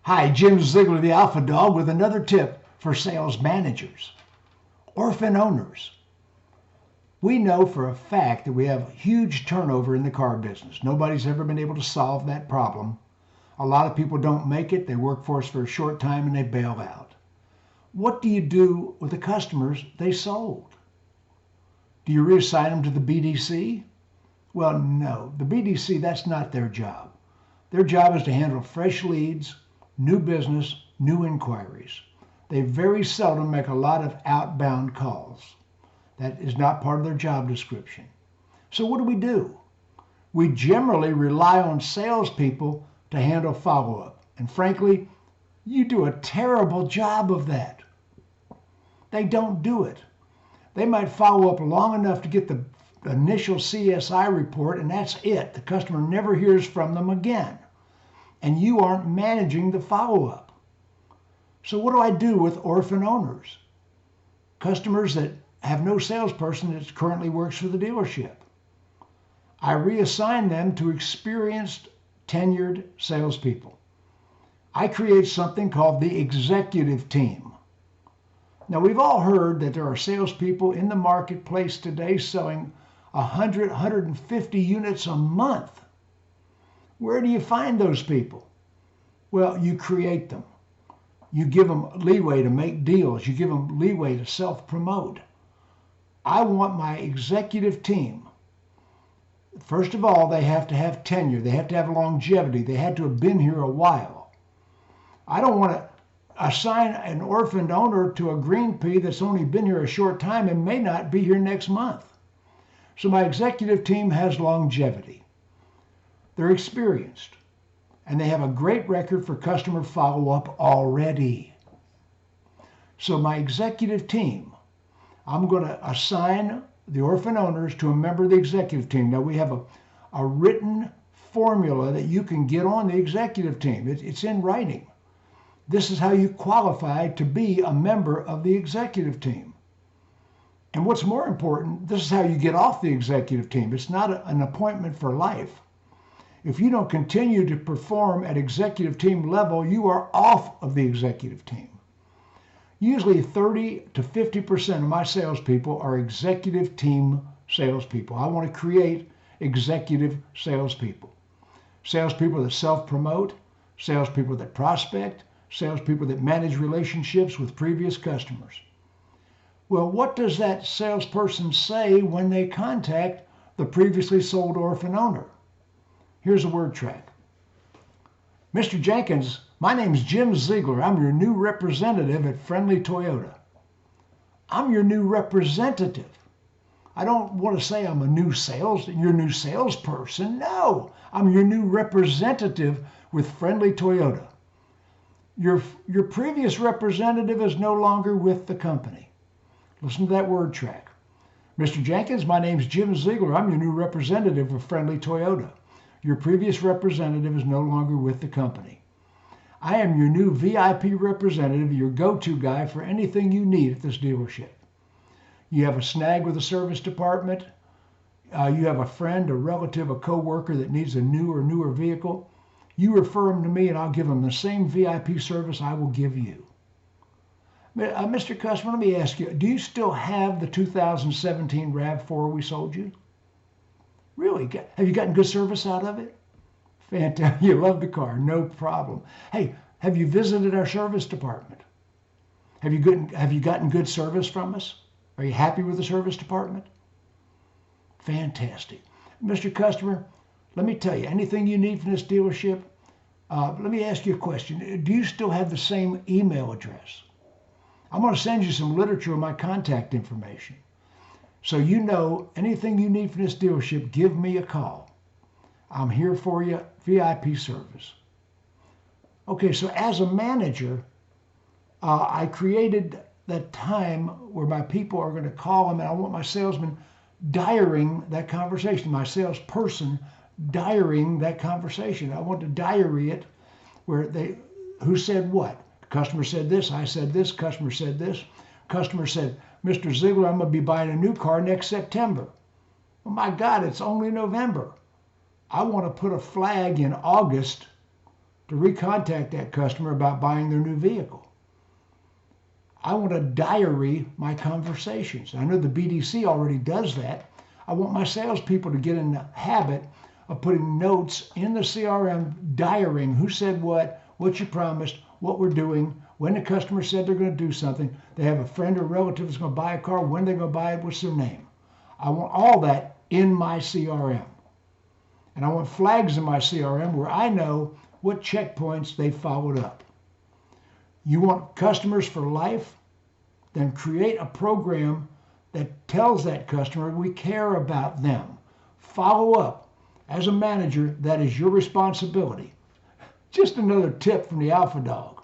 Hi, Jim Ziegler, the Alpha Dog, with another tip for sales managers. Orphan owners. We know for a fact that we have huge turnover in the car business. Nobody's ever been able to solve that problem. A lot of people don't make it. They work for us for a short time and they bail out. What do you do with the customers they sold? Do you reassign them to the BDC? Well, no. The BDC, that's not their job. Their job is to handle fresh leads, new business, new inquiries. They very seldom make a lot of outbound calls. That is not part of their job description. So what do? We generally rely on salespeople to handle follow-up. And frankly, you do a terrible job of that. They don't do it. They might follow up long enough to get the initial CSI report, and that's it. The customer never hears from them again. And you aren't managing the follow-up. So what do I do with orphan owners? Customers that have no salesperson that currently works for the dealership. I reassign them to experienced, tenured salespeople. I create something called the executive team. Now, we've all heard that there are salespeople in the marketplace today selling 100, 150 units a month. Where do you find those people? Well, you create them. You give them leeway to make deals. You give them leeway to self-promote. I want my executive team. First of all, they have to have tenure. They have to have longevity. They had to have been here a while. I don't want to assign an orphaned owner to a green pea that's only been here a short time and may not be here next month. So my executive team has longevity. They're experienced, and they have a great record for customer follow-up already. So my executive team, I'm going to assign the orphan owners to a member of the executive team. Now, we have a written formula that you can get on the executive team. It's in writing. This is how you qualify to be a member of the executive team. And what's more important, this is how you get off the executive team. It's not an appointment for life. If you don't continue to perform at executive team level, you are off of the executive team. Usually 30 to 50% of my salespeople are executive team salespeople. I want to create executive salespeople. Salespeople that self-promote, salespeople that prospect, salespeople that manage relationships with previous customers. Well, what does that salesperson say when they contact the previously sold orphan owner? Here's a word track. Mr. Jenkins, my name's Jim Ziegler. I'm your new representative at Friendly Toyota. I'm your new representative. I don't want to say I'm your new salesperson. No, I'm your new representative with Friendly Toyota. Your previous representative is no longer with the company. Listen to that word track. Mr. Jenkins, my name's Jim Ziegler. I'm your new representative of Friendly Toyota. Your previous representative is no longer with the company. I am your new VIP representative, your go-to guy for anything you need at this dealership. You have a snag with the service department. You have a friend, a relative, a coworker that needs a new or newer vehicle. You refer them to me and I'll give them the same VIP service I will give you. Mr. Customer, let me ask you, do you still have the 2017 RAV4 we sold you? Really? Have you gotten good service out of it? Fantastic. You love the car. No problem. Hey, have you visited our service department? Have you gotten good service from us? Are you happy with the service department? Fantastic. Mr. Customer, let me tell you, anything you need from this dealership, let me ask you a question. Do you still have the same email address? I'm going to send you some literature on my contact information. So you know, anything you need from this dealership, give me a call. I'm here for you, VIP service. Okay, so as a manager, I created that time where my people are going to call them, and I want my salesman diarying that conversation, my salesperson diarying that conversation. I want to diary it where who said what? Customer said this, I said this, customer said this. Customer said, Mr. Ziegler, I'm going to be buying a new car next September. Oh my God, it's only November. I want to put a flag in August to recontact that customer about buying their new vehicle. I want to diary my conversations. I know the BDC already does that. I want my salespeople to get in the habit of putting notes in the CRM, diarying who said what you promised, what we're doing, when the customer said they're going to do something. They have a friend or relative that's going to buy a car, when they're going to buy it, what's their name. I want all that in my CRM. And I want flags in my CRM where I know what checkpoints they followed up. You want customers for life? Then create a program that tells that customer we care about them. Follow up. As a manager, that is your responsibility. Just another tip from the Alpha Dog.